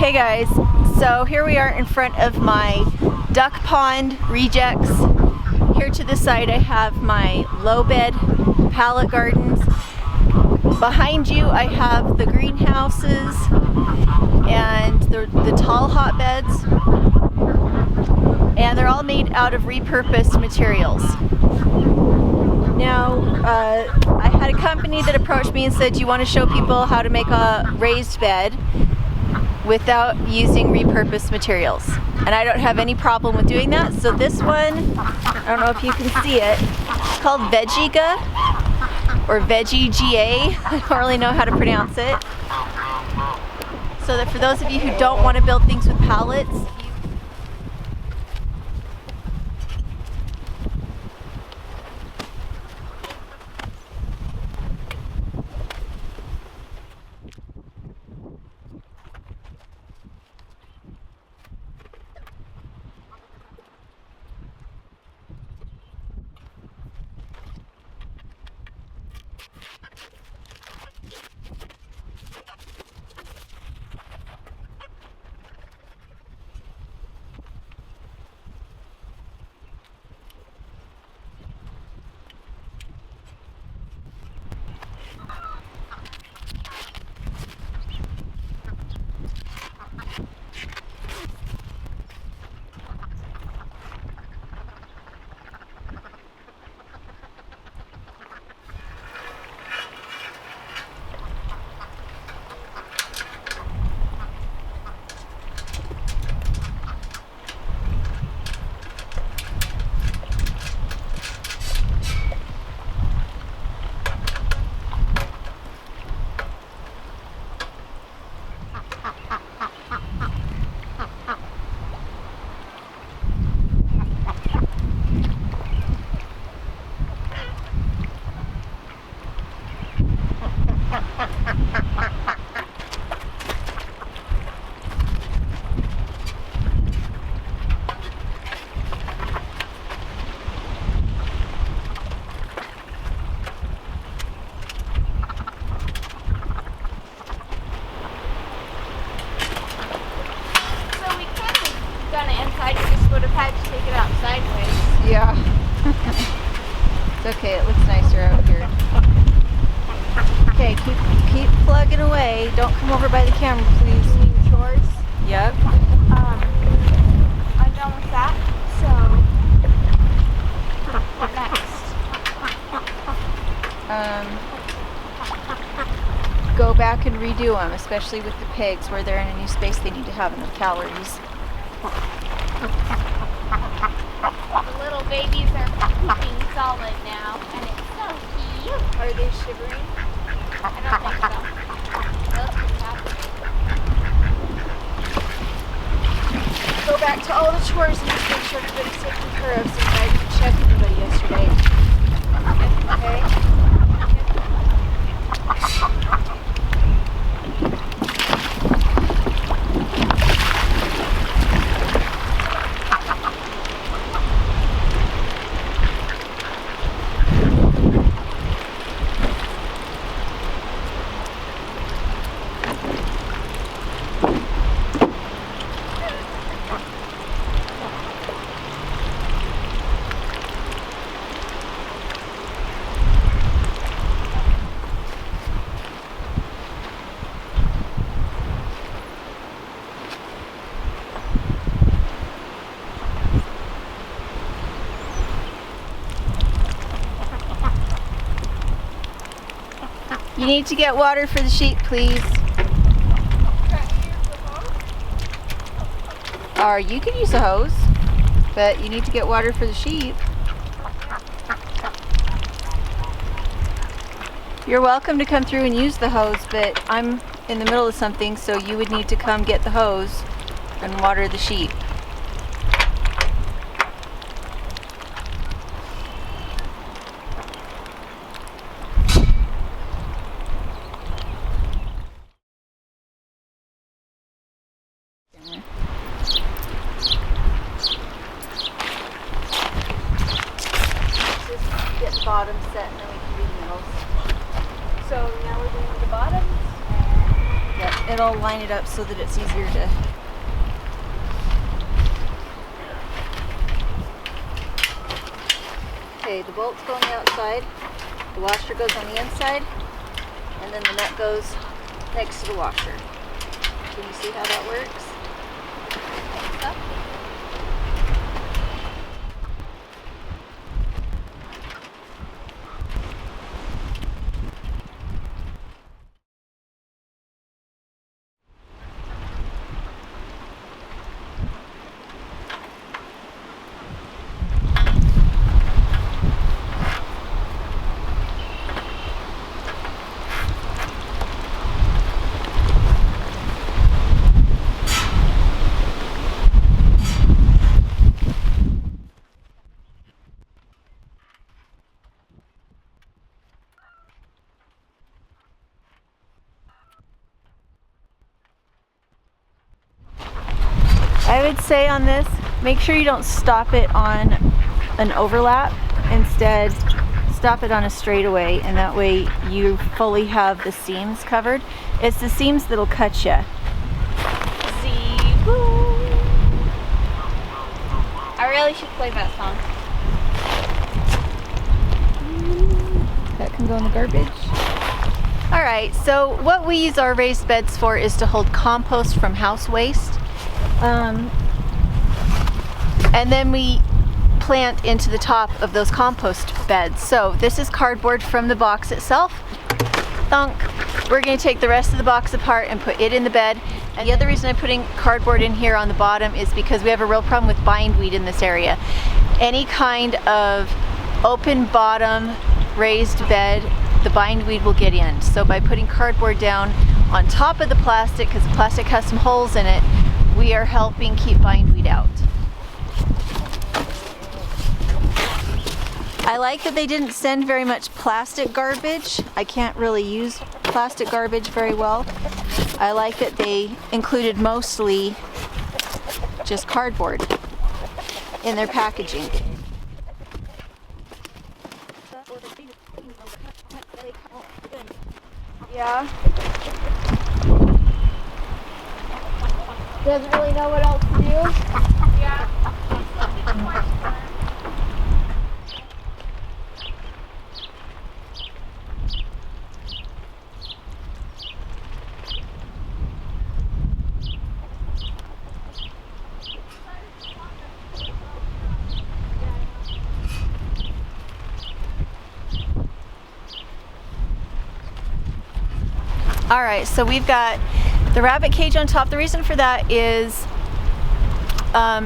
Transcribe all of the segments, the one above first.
Hey guys, so here we are in front of my duck pond rejects. Here to the side I have my low bed pallet gardens. Behind you I have the greenhouses and the tall hotbeds, and they're all made out of repurposed materials. Now, I had a company that approached me and said, do you want to show people how to make a raised bed without using repurposed materials? And I don't have any problem with doing that. So this one, I don't know if you can see it, it's called VegeGA or VegeGA. I don't really know how to pronounce it. So that for those of you who don't want to build things with pallets, yeah. It's okay, it looks nicer out here. Okay, keep plugging away. Don't come over by the camera, please. Doing chores. Yep. I'm done with that. So, what next? Go back and redo them, especially with the pigs where they're in a new space. They need to have enough calories. The little babies are pooping solid now, and it's so cute. Are they shivering? I don't think so. That's what's happening. Go back to all the chores and just make sure everybody's taken care of, since I didn't check everybody yesterday. Okay? You need to get water for the sheep, please. Or you can use a hose, but you need to get water for the sheep. You're welcome to come through and use the hose, but I'm in the middle of something, so you would need to come get the hose and water the sheep. Get the bottom set and then we can do the middles. So now we're doing the bottoms. Yep. it'll line it up so that it's easier to. Okay, the bolt's go on the outside, the washer goes on the inside, and then the nut goes next to the washer. Can you see how that works? I would say on this, make sure you don't stop it on an overlap. Instead, stop it on a straightaway, and that way you fully have the seams covered. It's the seams that'll cut you. I really should play that song. That can go in the garbage. All right, so what we use our raised beds for is to hold compost from house waste. And then we plant into the top of those compost beds. So this is cardboard from the box itself. Thunk. We're going to take the rest of the box apart and put it in the bed. And the other reason I'm putting cardboard in here on the bottom is because we have a real problem with bindweed in this area. Any kind of open bottom raised bed, the bindweed will get in. So by putting cardboard down on top of the plastic, because the plastic has some holes in it, we are helping keep bindweed out. I like that they didn't send very much plastic garbage. I can't really use plastic garbage very well. I like that they included mostly just cardboard in their packaging. Yeah. Doesn't really know what else to do. Yeah. All right, so we've got the rabbit cage on top. The reason for that is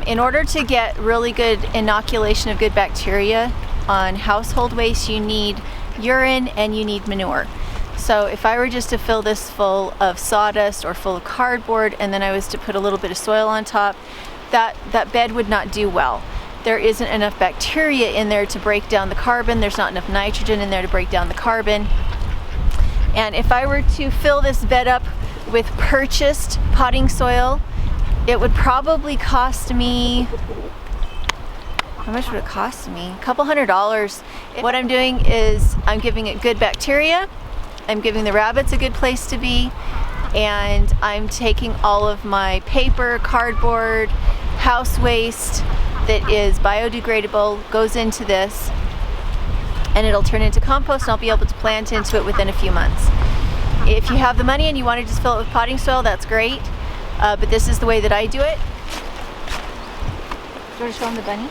in order to get really good inoculation of good bacteria on household waste, you need urine and you need manure. So if I were just to fill this full of sawdust or full of cardboard and then I was to put a little bit of soil on top, that bed would not do well. There isn't enough bacteria in there to break down the carbon. There's not enough nitrogen in there to break down the carbon. And if I were to fill this bed up with purchased potting soil, it would probably cost me, how much would it cost me? A couple $100. What I'm doing is I'm giving it good bacteria, I'm giving the rabbits a good place to be, and I'm taking all of my paper, cardboard, house waste that is biodegradable, goes into this, and it'll turn into compost and I'll be able to plant into it within a few months. If you have the money and you want to just fill it with potting soil, that's great. But this is the way that I do it. Do you want to show him the bunny?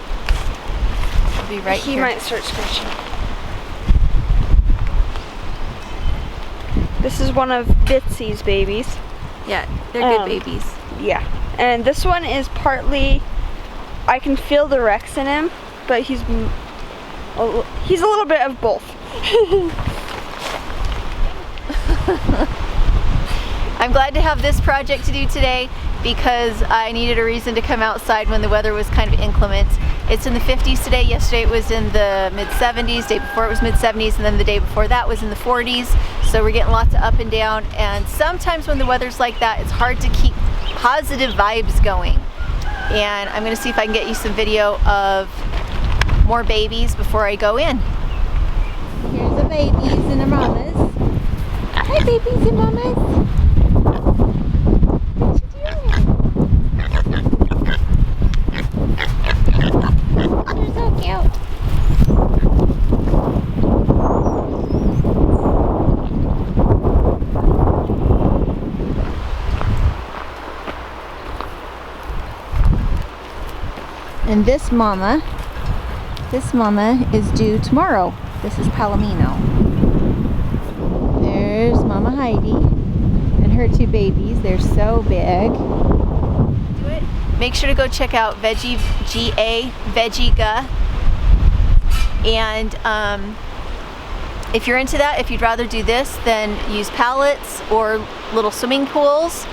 It'll be right here. He might start scratching. This is one of Bitsy's babies. Yeah, they're good babies. Yeah. And this one is partly, I can feel the Rex in him, but he's a little bit of both. I'm glad to have this project to do today because I needed a reason to come outside when the weather was kind of inclement. It's in the 50s today. Yesterday it was in the mid-70s, day before it was mid-70s, and then the day before that was in the 40s. So we're getting lots of up and down, and sometimes when the weather's like that, it's hard to keep positive vibes going. And I'm gonna see if I can get you some video of more babies before I go in. Here's the babies and the mamas. Hi babies and mamas. And this mama is due tomorrow. This is Palomino. There's Mama Heidi and her 2 babies. They're so big. Do it. Make sure to go check out VegeGA, VegeGA. And if you're into that, if you'd rather do this than use pallets or little swimming pools,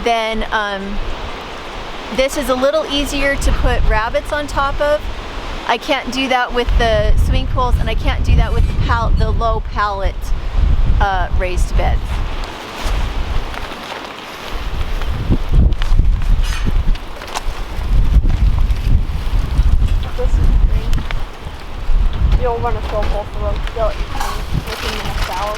then this is a little easier to put rabbits on top of. I can't do that with the swimming pools, and I can't do that with the low pallet raised beds. This is great. You'll want to fill both of them. They'll eat them within the next hour.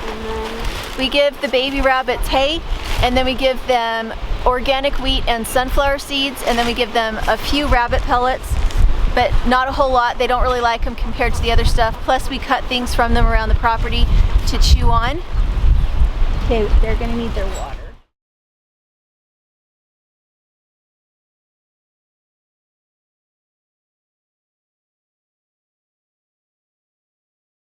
And then We give the baby rabbits hay, and then we give them organic wheat and sunflower seeds, and then we give them a few rabbit pellets, but not a whole lot. They don't really like them compared to the other stuff. Plus we cut things from them around the property to chew on. Okay, they're gonna need their water.